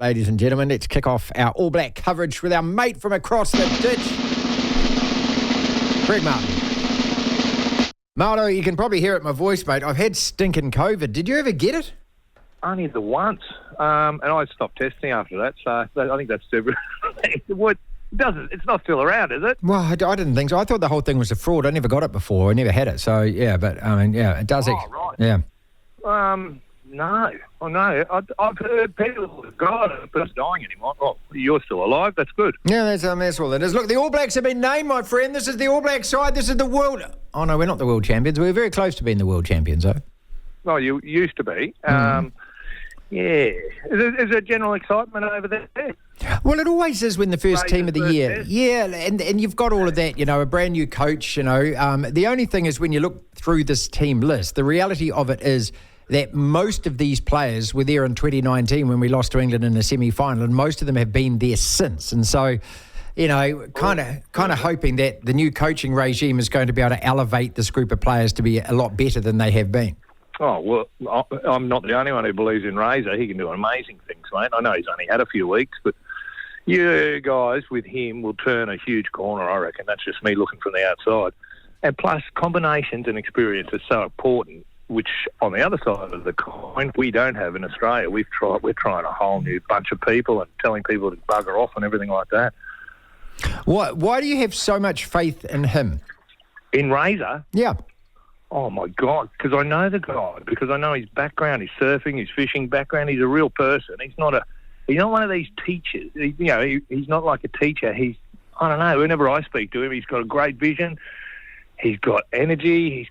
Ladies and gentlemen, let's kick off our All Black coverage with our mate from across the ditch, Greg Martin. Marto, you can probably hear it in my voice, mate. I've had stinking COVID. Did you ever get it? Only the once, and I stopped testing after that, so I think that's stupid. It's not still around, is it? Well, I didn't think so. I thought the whole thing was a fraud. I never got it before. I never had it. So, yeah, but, I mean, yeah, it does. Right. Yeah. No. Oh, no. I've heard people have got it, but it's dying anymore. Oh, you're still alive. That's good. Yeah, that's all it is. Look, the All Blacks have been named, my friend. This is the All Black side. This is the world. Oh, no, we're not the world champions. We're very close to being the world champions, though. Well, you used to be. Yeah. Is there general excitement over there? Well, it always is when the first Raiders team of the year. test. Yeah, and you've got all of that, a brand new coach, The only thing is when you look through this team list, the reality of it is that most of these players were there in 2019 when we lost to England in the semi-final, and most of them have been there since. And so, kind of hoping that the new coaching regime is going to be able to elevate this group of players to be a lot better than they have been. Oh, well, I'm not the only one who believes in Razor. He can do amazing things, mate. I know he's only had a few weeks, but you guys with him will turn a huge corner, I reckon. That's just me looking from the outside. And plus, combinations and experience are so important, which on the other side of the coin, we don't have in Australia. We're trying a whole new bunch of people and telling people to bugger off and everything like that. Why do you have so much faith in him? In Razor? Yeah. Oh, my God, because I know the guy, because I know his background, his surfing, his fishing background. He's a real person. He's not one of these teachers. He's not like a teacher. I don't know, whenever I speak to him, he's got a great vision. He's got energy.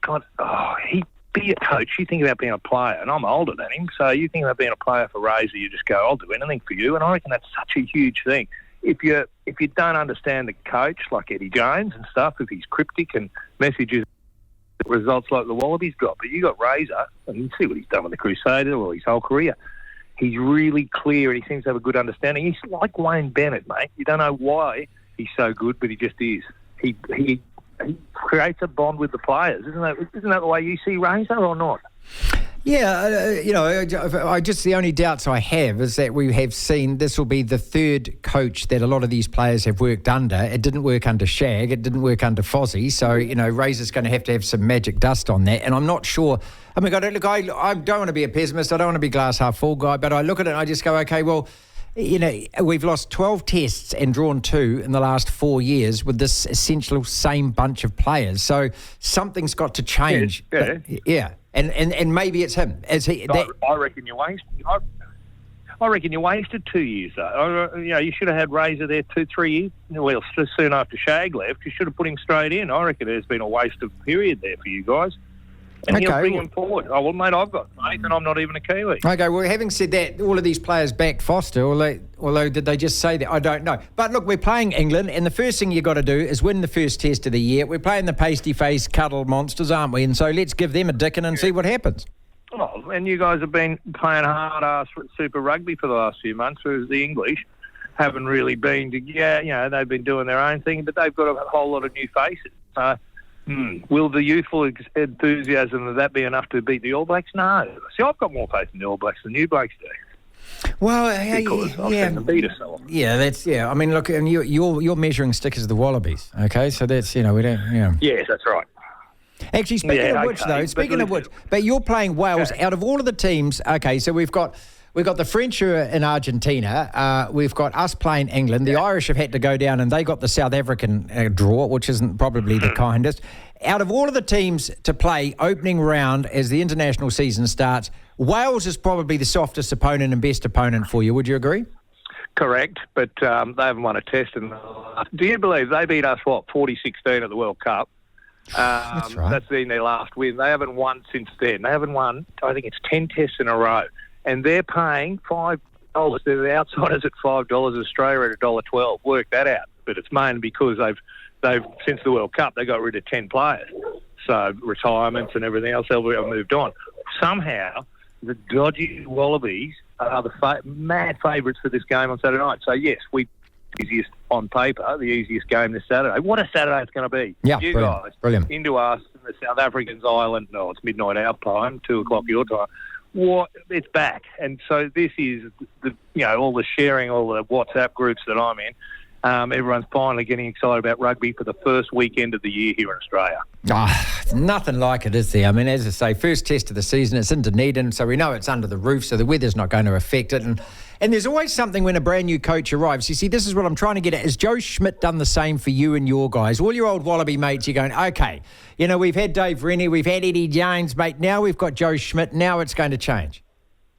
He'd be a coach. You think about being a player, and I'm older than him, so you think about being a player for Razor, you just go, I'll do anything for you, and I reckon that's such a huge thing. If you don't understand the coach, like Eddie Jones and stuff, if he's cryptic and messages results like the Wallabies got, but you got Razor, and you see what he's done with the Crusaders or his whole career. He's really clear, and he seems to have a good understanding. He's like Wayne Bennett, mate. You don't know why he's so good, but he just is. He creates a bond with the players. Isn't that the way you see Razor or not? Yeah, I just the only doubts I have is that we have seen this will be the third coach that a lot of these players have worked under. It didn't work under Shag. It didn't work under Fozzie. So, Razor's going to have some magic dust on that. And I'm not sure. I mean, I don't want to be a pessimist. I don't want to be glass half full guy. But I look at it and I just go, okay, well, we've lost 12 tests and drawn 2 in the last 4 years with this essential same bunch of players. So something's got to change. Yeah. Yeah. And maybe it's him. I reckon you wasted. I reckon you wasted 2 years, though. You should have had Razor there 2-3 years. Well, soon after Shag left, you should have put him straight in. I reckon there's been a waste of period there for you guys. And he'll bring him forward. Oh, well, mate, I've got faith, and I'm not even a Kiwi. Okay, well, having said that, all of these players backed Foster, although did they just say that? I don't know. But look, we're playing England, and the first thing you've got to do is win the first test of the year. We're playing the pasty-faced cuddle monsters, aren't we? And so let's give them a dickin' and see what happens. Oh, and you guys have been playing hard-ass Super Rugby for the last few months, whereas the English haven't really been they've been doing their own thing, but they've got a whole lot of new faces. Will the youthful enthusiasm of that be enough to beat the All Blacks? No. See, I've got more faith in the All Blacks than you Blacks do. Well, because I've seen them beat us so often. Yeah, I mean, look, and your measuring stick is the Wallabies, okay? So that's, we don't, Yes, that's right. Actually, speaking of which, but you're playing Wales out of all of the teams. Okay, so we've got the French who are in Argentina. We've got us playing England. The Irish have had to go down and they got the South African draw, which isn't probably the kindest. Out of all of the teams to play opening round as the international season starts, Wales is probably the softest opponent and best opponent for you. Would you agree? Correct, but they haven't won a test. Do you believe they beat us, 40-16 at the World Cup? That's right. That's been their last win. They haven't won since then. They haven't won, I think it's 10 tests in a row. And they're paying $5. They're the outsiders at $5. Australia at $1.12. Work that out. But it's mainly because they've since the World Cup, they got rid of 10 players. So retirements and everything else, they'll have moved on. Somehow, the dodgy Wallabies are the mad favourites for this game on Saturday night. So, yes, easiest on paper, the easiest game this Saturday. What a Saturday it's going to be. Yeah, you brilliant. Guys into us in the South Africans' island. No, it's midnight our time, 2 o'clock your time. what it's back. And so this is all the sharing, all the WhatsApp groups that I'm in. Everyone's finally getting excited about rugby for the first weekend of the year here in Australia. Nothing like it, is there? I mean, as I say, first test of the season, it's in Dunedin, so we know it's under the roof, so the weather's not going to affect it. And there's always something when a brand new coach arrives. You see, this is what I'm trying to get at. Has Joe Schmidt done the same for you and your guys? All your old Wallaby mates, you're going, okay, we've had Dave Rennie, we've had Eddie Jones, mate, now we've got Joe Schmidt, now it's going to change.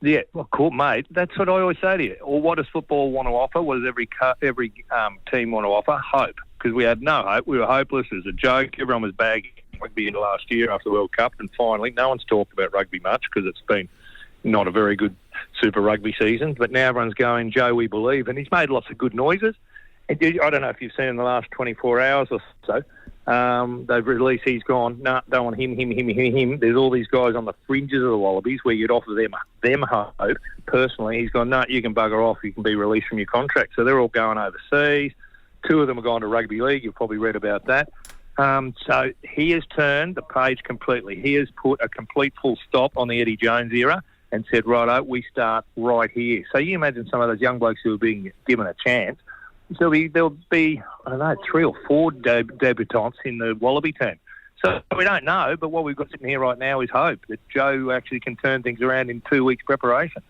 Yeah, well, cool, mate. That's what I always say to you. Or what does football want to offer? What does every team want to offer? Hope. Because we had no hope. We were hopeless. It was a joke. Everyone was bagging rugby into last year after the World Cup. And finally, no one's talked about rugby much because it's been not a very good Super Rugby season. But now everyone's going, Joe, we believe. And he's made lots of good noises. And I don't know if you've seen in the last 24 hours or so, they've released, he's gone, no, don't want him. There's all these guys on the fringes of the Wallabies where you'd offer them hope. Personally, he's gone, no, you can bugger off, you can be released from your contract. So they're all going overseas. 2 of them are going to rugby league. You've probably read about that. So he has turned the page completely. He has put a complete full stop on the Eddie Jones era and said, righto, we start right here. So you imagine some of those young blokes who are being given a chance. There'll be, I don't know, 3 or 4 debutants in the Wallaby team. So we don't know, but what we've got sitting here right now is hope that Joe actually can turn things around in 2 weeks' preparation.